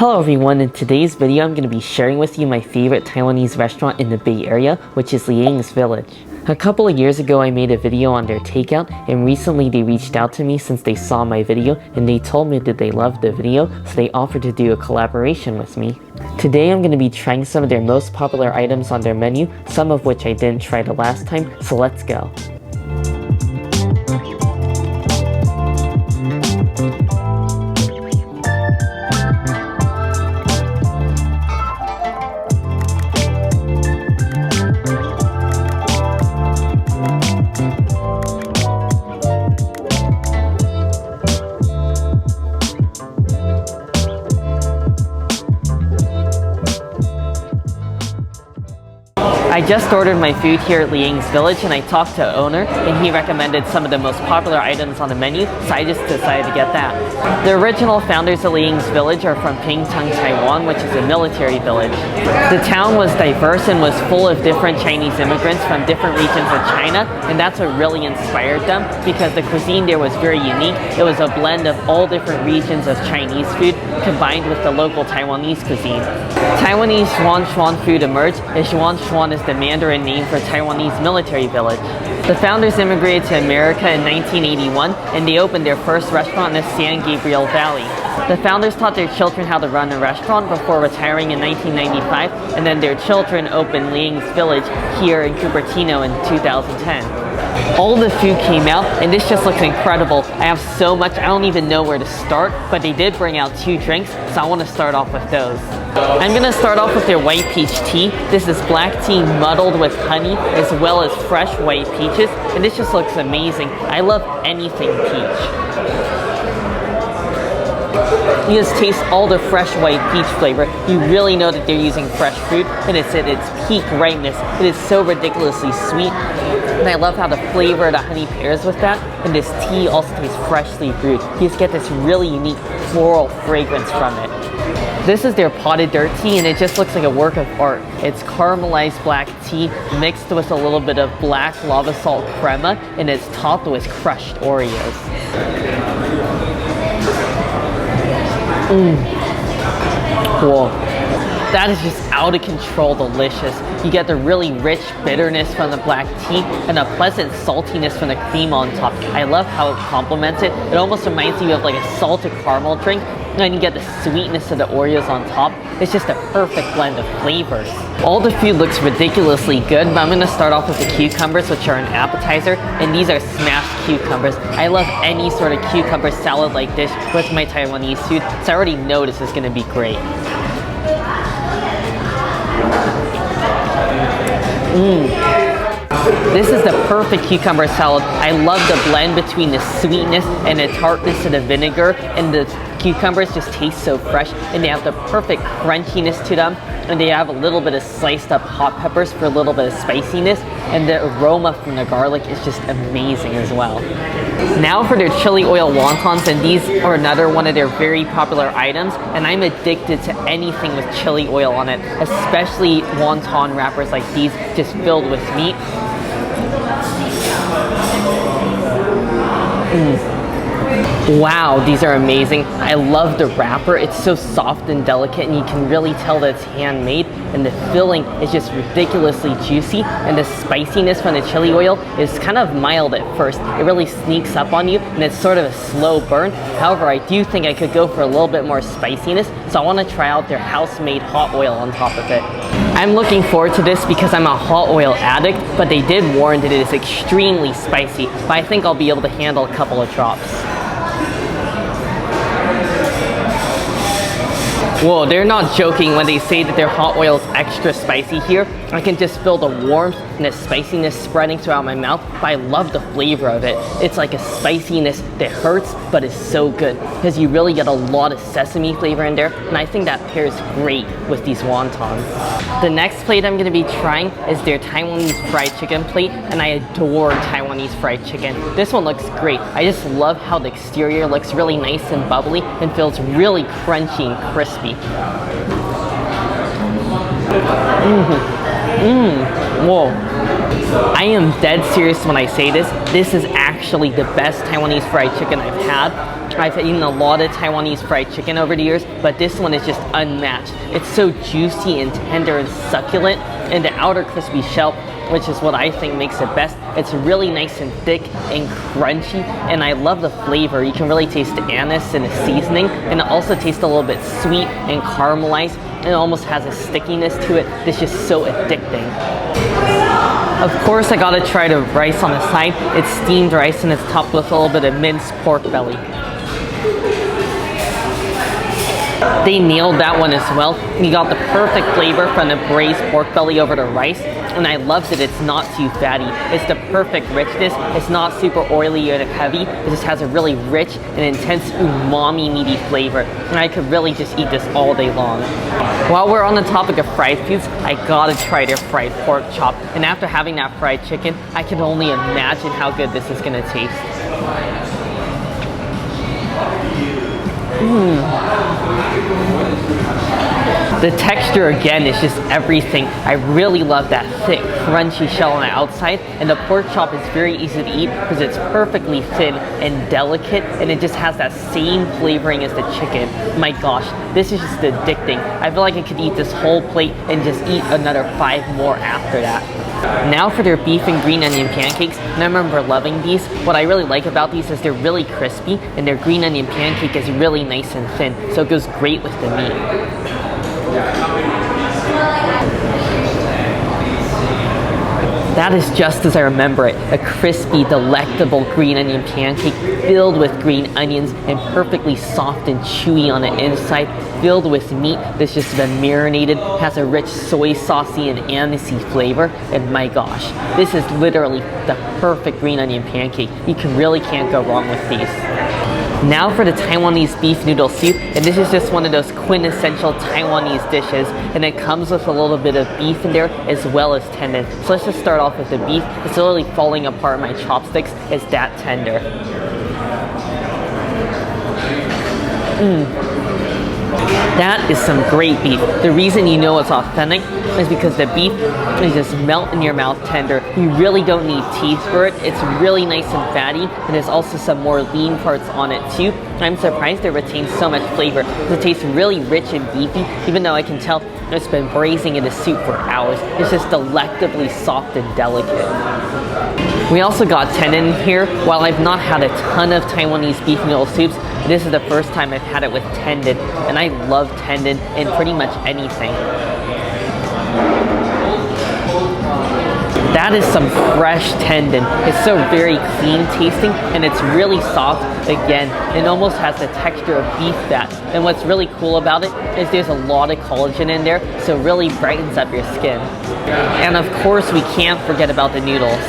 Hello everyone, in today's video I'm going to be sharing with you my favorite Taiwanese restaurant in the Bay Area, which is Liang's Village. A couple of years ago I made a video on their takeout, and recently they reached out to me since they saw my video and they told me that they loved the video, so they offered to do a collaboration with me. Today I'm going to be trying some of their most popular items on their menu, some of which I didn't try the last time, so let's go. I just ordered my food here at Liang's Village and I talked to the owner and he recommended some of the most popular items on the menu, so I just decided to get that. The original founders of Liang's Village are from Pancakes, Taiwan, which is a military village. The town was diverse and was full of different Chinese immigrants from different regions of China, and that's what really inspired them because the cuisine there was very unique. It was a blend of all different regions of Chinese food combined with the local Taiwanese cuisine. Taiwanese Xuan food emerged, as Xuan is the Mandarin name for Taiwanese military village. The founders immigrated to America in 1981 and they opened their first restaurant in the San Gabriel Valley. The founders taught their children how to run a restaurant before retiring in 1995, and then their children opened Liang's Village here in Cupertino in 2010. All the food came out and this just looks incredible. I have so much, I don't even know where to start, but they did bring out 2 drinks, so I want to start off with those. I'm going to start off with their white peach tea. This is black tea muddled with honey as well as fresh white peaches, and this just looks amazing. I love anything peach. You just taste all the fresh white peach flavor. You really know that they're using fresh fruit, and it's at its peak ripeness. It is so ridiculously sweet, and I love how the flavor of the honey pairs with that, and this tea also tastes freshly brewed. You just get this really unique floral fragrance from it. This is their potted dirt tea, and it just looks like a work of art. It's caramelized black tea mixed with a little bit of black lava salt crema, and it's topped with crushed Oreos. Whoa. That is just out of control delicious. You get the really rich bitterness from the black tea and a pleasant saltiness from the cream on top. I love how it complements it. It almost reminds you of like a salted caramel drink, and then you get the sweetness of the Oreos on top. It's just a perfect blend of flavors. All the food looks ridiculously good, but I'm going to start off with the cucumbers, which are an appetizer, and these are smashed cucumbers. I love any sort of cucumber salad like this with my Taiwanese food, so I already know this is going to be great. This is the perfect cucumber salad. I love the blend between the sweetness and the tartness of the vinegar, and the cucumbers just taste so fresh, and they have the perfect crunchiness to them, and they have a little bit of sliced up hot peppers for a little bit of spiciness, and the aroma from the garlic is just amazing as well. Now for their chili oil wontons, and these are another one of their very popular items, and I'm addicted to anything with chili oil on it, especially wonton wrappers like these just filled with meat. Wow, these are amazing. I love the wrapper. It's so soft and delicate, and you can really tell that it's handmade, and the filling is just ridiculously juicy, and the spiciness from the chili oil is kind of mild at first. It really sneaks up on you, and it's sort of a slow burn. However, I do think I could go for a little bit more spiciness, so I want to try out their house-made hot oil on top of it. I'm looking forward to this because I'm a hot oil addict, but they did warn that it is extremely spicy, but I think I'll be able to handle a couple of drops. Whoa, they're not joking when they say that their hot oil is extra spicy here. I can just feel the warmth and the spiciness spreading throughout my mouth, but I love the flavor of it. It's like a spiciness that hurts, but is so good because you really get a lot of sesame flavor in there, and I think that pairs great with these wontons. The next plate I'm going to be trying is their Taiwanese fried chicken plate, and I adore Taiwanese fried chicken. This one looks great. I just love how the exterior looks really nice and bubbly and feels really crunchy and crispy. Whoa. I am dead serious when I say this. This is actually the best Taiwanese fried chicken I've had. I've eaten a lot of Taiwanese fried chicken over the years, but this one is just unmatched. It's so juicy and tender and succulent, and the outer crispy shell, which is what I think makes it best. It's really nice and thick and crunchy, and I love the flavor. You can really taste the anise and the seasoning, and it also tastes a little bit sweet and caramelized. It almost has a stickiness to it that's just so addicting. Of course, I gotta try the rice on the side. It's steamed rice and it's topped with a little bit of minced pork belly. They nailed that one as well. You got the perfect flavor from the braised pork belly over the rice, and I love that it's not too fatty. It's the perfect richness. It's not super oily or heavy. It just has a really rich and intense umami meaty flavor, and I could really just eat this all day long. While we're on the topic of fried foods, I gotta try their fried pork chop, and after having that fried chicken, I can only imagine how good this is gonna taste. The texture again is just everything. I really love that thick, crunchy shell on the outside, and the pork chop is very easy to eat because it's perfectly thin and delicate, and it just has that same flavoring as the chicken. My gosh, this is just addicting. I feel like I could eat this whole plate and just eat another 5 more after that. Now for their beef and green onion pancakes, and I remember loving these. What I really like about these is they're really crispy, and their green onion pancake is really nice and thin, so it goes great with the meat. That is just as I remember it, a crispy, delectable green onion pancake filled with green onions and perfectly soft and chewy on the inside, filled with meat that's just been marinated, has a rich soy saucy and anisey flavor, and my gosh, this is literally the perfect green onion pancake. You really can't go wrong with these. Now for the Taiwanese beef noodle soup, and this is just one of those quintessential Taiwanese dishes, and it comes with a little bit of beef in there as well as tendon. So let's just start off with the beef. It's literally falling apart in my chopsticks. It's that tender. That is some great beef. The reason you know it's authentic is because the beef is just melt in your mouth tender. You really don't need teeth for it. It's really nice and fatty, and there's also some more lean parts on it too. I'm surprised it retains so much flavor. It tastes really rich and beefy, even though I can tell it's been braising in the soup for hours. It's just delectably soft and delicate. We also got tendon here. While I've not had a ton of Taiwanese beef noodle soups, this is the first time I've had it with tendon, and I love tendon in pretty much anything. That is some fresh tendon. It's so very clean tasting, and it's really soft. Again, it almost has the texture of beef fat. And what's really cool about it is there's a lot of collagen in there, so it really brightens up your skin. And of course, we can't forget about the noodles.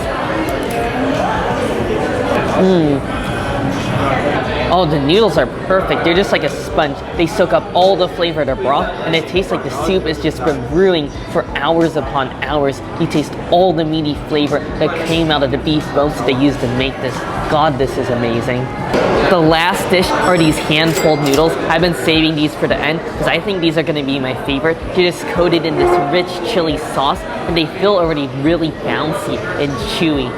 Oh, the noodles are perfect. They're just like a sponge. They soak up all the flavor of the broth, and it tastes like the soup has just been brewing for hours upon hours. You taste all the meaty flavor that came out of the beef bones that they used to make this. God, this is amazing. The last dish are these hand-pulled noodles. I've been saving these for the end because I think these are going to be my favorite. They're just coated in this rich chili sauce, and they feel already really bouncy and chewy.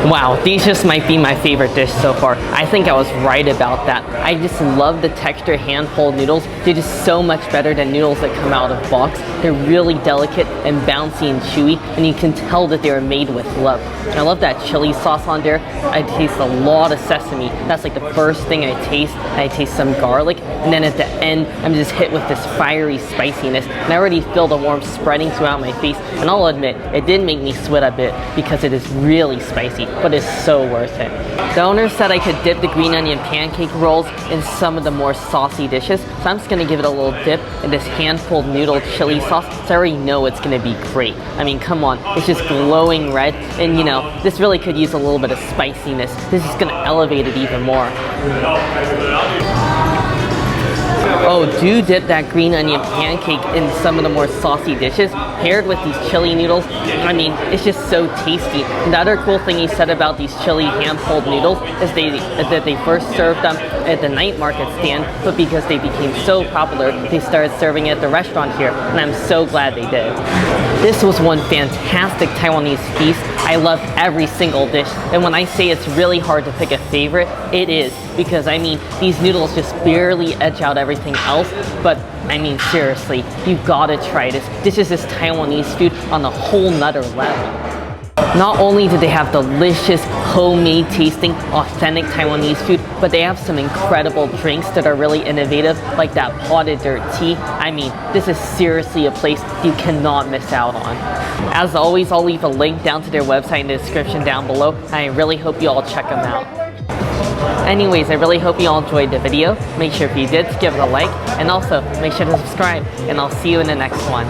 Wow, these just might be my favorite dish so far. I think I was right about that. I just love the texture hand-pulled noodles. They're just so much better than noodles that come out of box. They're really delicate and bouncy and chewy, and you can tell that they were made with love. I love that chili sauce on there. I taste a lot of sesame. That's like the first thing I taste. I taste some garlic, and then at the end, I'm just hit with this fiery spiciness, and I already feel the warmth spreading throughout my face, and I'll admit, it did make me sweat a bit because it is really spicy, but it's so worth it. The owner said I could dip the green onion pancake rolls in some of the more saucy dishes, so I'm just going to give it a little dip in this hand-pulled noodle chili sauce, so I already know it's going to be great. I mean, come on, it's just glowing red, and you know, this really could use a little bit of spiciness. This is going to elevate it even more. Oh, do dip that green onion pancake in some of the more saucy dishes, paired with these chili noodles. I mean, it's just so tasty. And the other cool thing he said about these chili hand-pulled noodles is that they first served them at the night market stand, but because they became so popular, they started serving it at the restaurant here, and I'm so glad they did. This was one fantastic Taiwanese feast. I loved every single dish, and when I say it's really hard to pick a favorite, it is, because I mean, these noodles just barely edge out everything else, but I mean, seriously, you gotta try this. This is just Taiwanese food on a whole nother level. Not only do they have delicious, homemade tasting, authentic Taiwanese food, but they have some incredible drinks that are really innovative, like that potted dirt tea. I mean, this is seriously a place you cannot miss out on. As always, I'll leave a link down to their website in the description down below, and I really hope you all check them out. Anyways, I really hope you all enjoyed the video. Make sure if you did to give it a like, and also make sure to subscribe, and I'll see you in the next one.